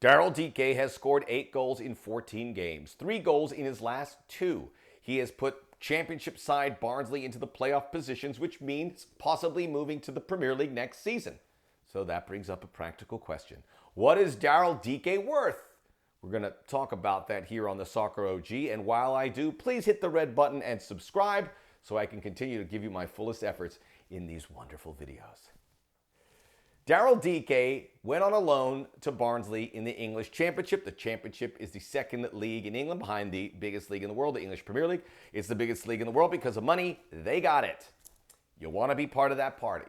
Daryl Dike has scored 8 goals in 14 games, 3 goals in his last 2. He has put championship side Barnsley into the playoff positions, which means possibly moving to the Premier League next season. So that brings up a practical question. What is Daryl Dike worth? We're going to talk about that here on the Soccer OG. And while I do, please hit the red button and subscribe so I can continue to give you my fullest efforts in these wonderful videos. Daryl Dike went on a loan to Barnsley in the English Championship. The Championship is the second league in England behind the biggest league in the world, the English Premier League. It's the biggest league in the world because of money. They got it. You want to be part of that party.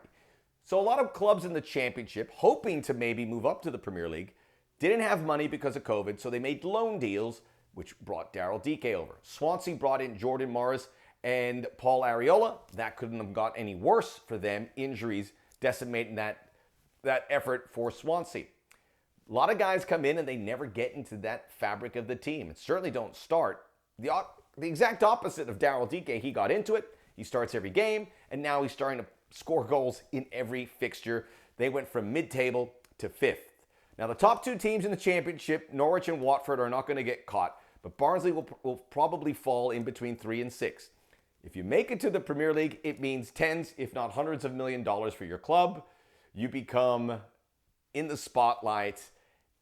So a lot of clubs in the Championship, hoping to maybe move up to the Premier League, didn't have money because of COVID, so they made loan deals, which brought Daryl Dike over. Swansea brought in Jordan Morris and Paul Areola. That couldn't have got any worse for them. Injuries decimating that effort for Swansea. A lot of guys come in and they never get into that fabric of the team and certainly don't start. The exact opposite of Daryl Dike. He got into it. He starts every game, and now he's starting to score goals in every fixture. They went from mid-table to 5th. Now, the top 2 teams in the Championship, Norwich and Watford, are not going to get caught, but Barnsley will probably fall in between 3 and 6. If you make it to the Premier League, it means tens, if not hundreds of $1 million for your club. You become in the spotlight.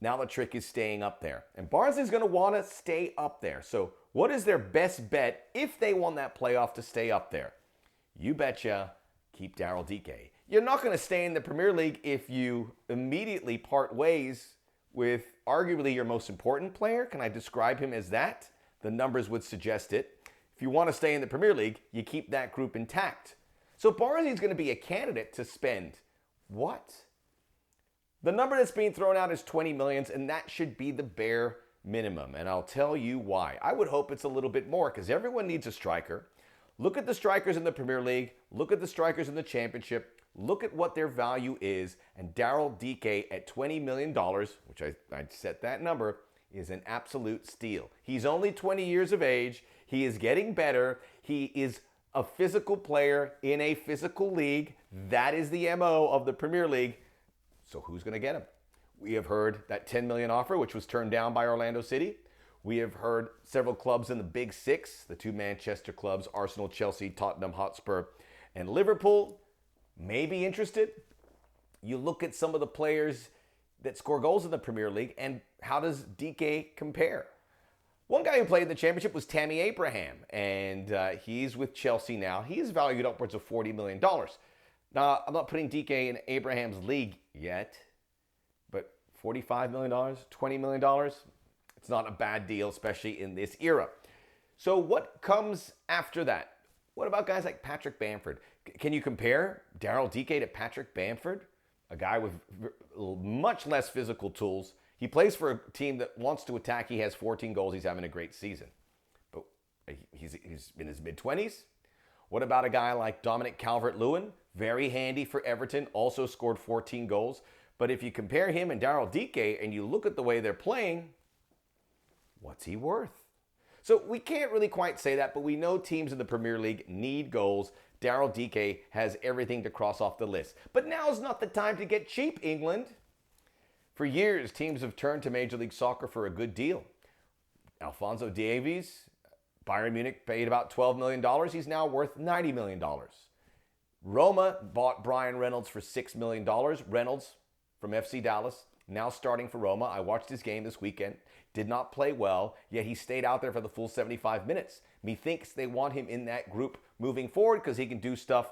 Now the trick is staying up there. And Barnsley's going to want to stay up there. So what is their best bet if they won that playoff to stay up there? You betcha, keep Daryl Dike. You're not going to stay in the Premier League if you immediately part ways with arguably your most important player. Can I describe him as that? The numbers would suggest it. If you want to stay in the Premier League, you keep that group intact. So Barnsley's going to be a candidate to spend what? The number that's being thrown out is 20 million, and that should be the bare minimum. And I'll tell you why. I would hope it's a little bit more because everyone needs a striker. Look at the strikers in the Premier League. Look at the strikers in the Championship. Look at what their value is. And Daryl Dike at $20 million, which I set that number, is an absolute steal. He's only 20 years of age. He is getting better. He is a physical player in a physical league. That is the MO of the Premier League. So who's going to get him? We have heard that $10 million offer, which was turned down by Orlando City. We have heard several clubs in the Big Six, the 2 Manchester clubs, Arsenal, Chelsea, Tottenham Hotspur, and Liverpool, may be interested. You look at some of the players that score goals in the Premier League, and how does Dike compare? One guy who played in the Championship was Tammy Abraham, and he's with Chelsea now. He is valued upwards of $40 million. Now, I'm not putting Dike in Abraham's league yet, but $45 million, $20 million, it's not a bad deal, especially in this era. So what comes after that? What about guys like Patrick Bamford? Can you compare Daryl Dike to Patrick Bamford? A guy with much less physical tools. He plays for a team that wants to attack. He has 14 goals. He's having a great season. But he's in his mid-20s. What about a guy like Dominic Calvert-Lewin? Very handy for Everton. Also scored 14 goals. But if you compare him and Daryl Dike and you look at the way they're playing, what's he worth? So we can't really quite say that, but we know teams in the Premier League need goals. Daryl Dike has everything to cross off the list. But now's not the time to get cheap, England. For years, teams have turned to Major League Soccer for a good deal. Alphonso Davies, Bayern Munich paid about $12 million. He's now worth $90 million. Roma bought Brian Reynolds for $6 million. Reynolds from FC Dallas, now starting for Roma. I watched his game this weekend. Did not play well, yet he stayed out there for the full 75 minutes. Methinks they want him in that group moving forward because he can do stuff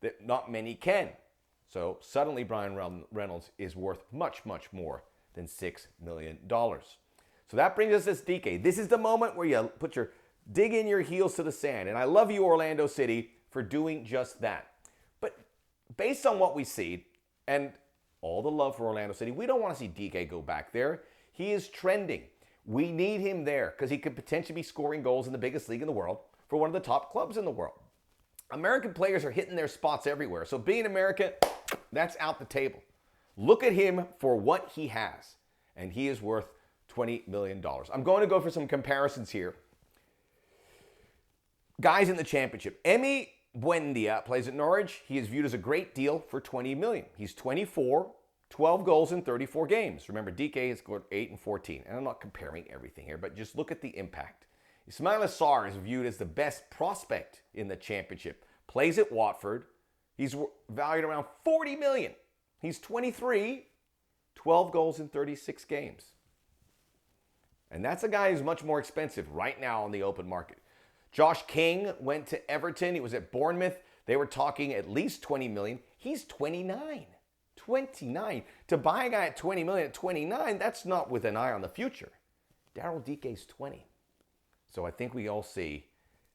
that not many can. So suddenly Brian Reynolds is worth much, much more than $6 million. So that brings us to Dike. This is the moment where you dig in your heels to the sand. And I love you, Orlando City, for doing just that. But based on what we see, and all the love for Orlando City, we don't want to see Dike go back there. He is trending. We need him there because he could potentially be scoring goals in the biggest league in the world for one of the top clubs in the world. American players are hitting their spots everywhere. So being American, that's out the table. Look at him for what he has. And he is worth $20 million. I'm going to go for some comparisons here. Guys in the Championship. Emi Buendia plays at Norwich. He is viewed as a great deal for $20 million. He's 24. 12 goals in 34 games. Remember, Dike has scored 8 and 14. And I'm not comparing everything here, but just look at the impact. Ismaila Sarr is viewed as the best prospect in the championship. Plays at Watford. He's valued around $40 million. He's 23, 12 goals in 36 games. And that's a guy who's much more expensive right now on the open market. Josh King went to Everton. He was at Bournemouth. They were talking at least $20 million. He's 29. 29. To buy a guy at $20 million at 29, that's not with an eye on the future. Daryl Dike's 20. So I think we all see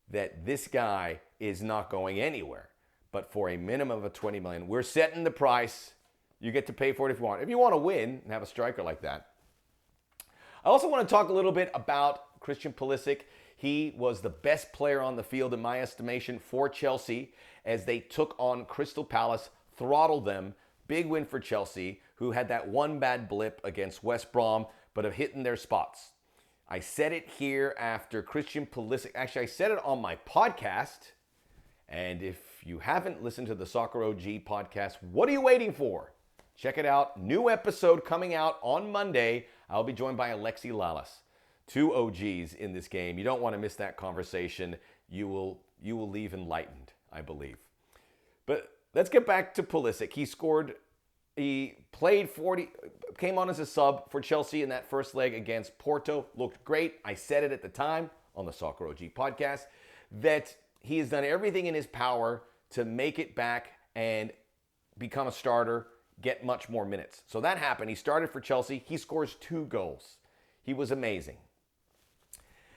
that this guy is not going anywhere. But for a minimum of $20 million, we're setting the price. You get to pay for it if you want. If you want to win and have a striker like that. I also want to talk a little bit about Christian Pulisic. He was the best player on the field in my estimation for Chelsea as they took on Crystal Palace, throttled them. Big win for Chelsea, who had that one bad blip against West Brom, but have hit in their spots. I said it here after Christian Pulisic. Actually, I said it on my podcast. And if you haven't listened to the Soccer O.G. podcast, what are you waiting for? Check it out. New episode coming out on Monday. I'll be joined by Alexi Lalas. 2 OGs in this game. You don't want to miss that conversation. You will leave enlightened, I believe. But let's get back to Pulisic. He played 40, came on as a sub for Chelsea in that first leg against Porto. Looked great. I said it at the time on the Soccer OG podcast that he has done everything in his power to make it back and become a starter, get much more minutes. So that happened. He started for Chelsea. He scores 2 goals. He was amazing.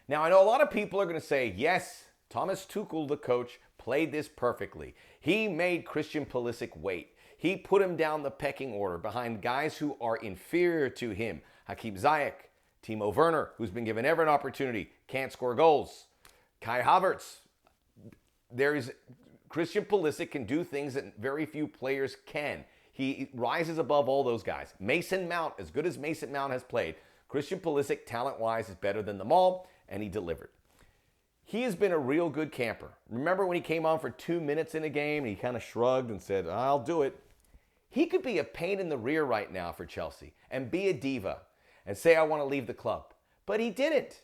Now, I know a lot of people are going to say, yes, Thomas Tuchel, the coach, played this perfectly. He made Christian Pulisic wait. He put him down the pecking order behind guys who are inferior to him. Hakim Ziyech, Timo Werner, who's been given every opportunity, can't score goals. Kai Havertz. Christian Pulisic can do things that very few players can. He rises above all those guys. Mason Mount, as good as Mason Mount has played, Christian Pulisic, talent-wise, is better than them all, and he delivered. He has been a real good camper. Remember when he came on for 2 minutes in a game and he kind of shrugged and said, I'll do it. He could be a pain in the rear right now for Chelsea and be a diva and say, I want to leave the club. But he didn't.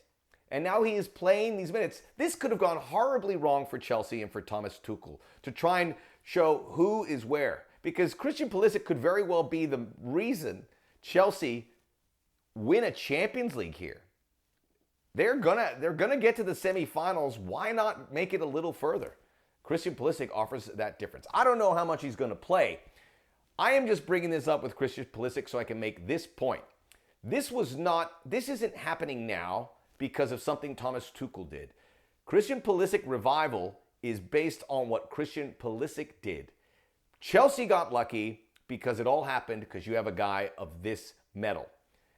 And now he is playing these minutes. This could have gone horribly wrong for Chelsea and for Thomas Tuchel to try and show who is where. Because Christian Pulisic could very well be the reason Chelsea win a Champions League here. They're gonna get to the semifinals. Why not make it a little further? Christian Pulisic offers that difference. I don't know how much he's going to play. I am just bringing this up with Christian Pulisic so I can make this point. This isn't happening now because of something Thomas Tuchel did. Christian Pulisic revival is based on what Christian Pulisic did. Chelsea got lucky because it all happened because you have a guy of this mettle.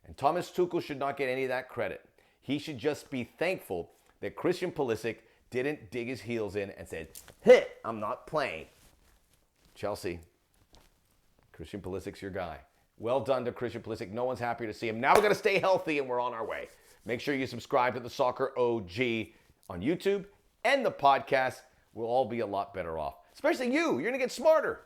And Thomas Tuchel should not get any of that credit. He should just be thankful that Christian Pulisic didn't dig his heels in and said, hey, I'm not playing. Chelsea, Christian Pulisic's your guy. Well done to Christian Pulisic. No one's happier to see him. Now we're going to stay healthy and we're on our way. Make sure you subscribe to the Soccer OG on YouTube and the podcast. We'll all be a lot better off. Especially you. You're going to get smarter.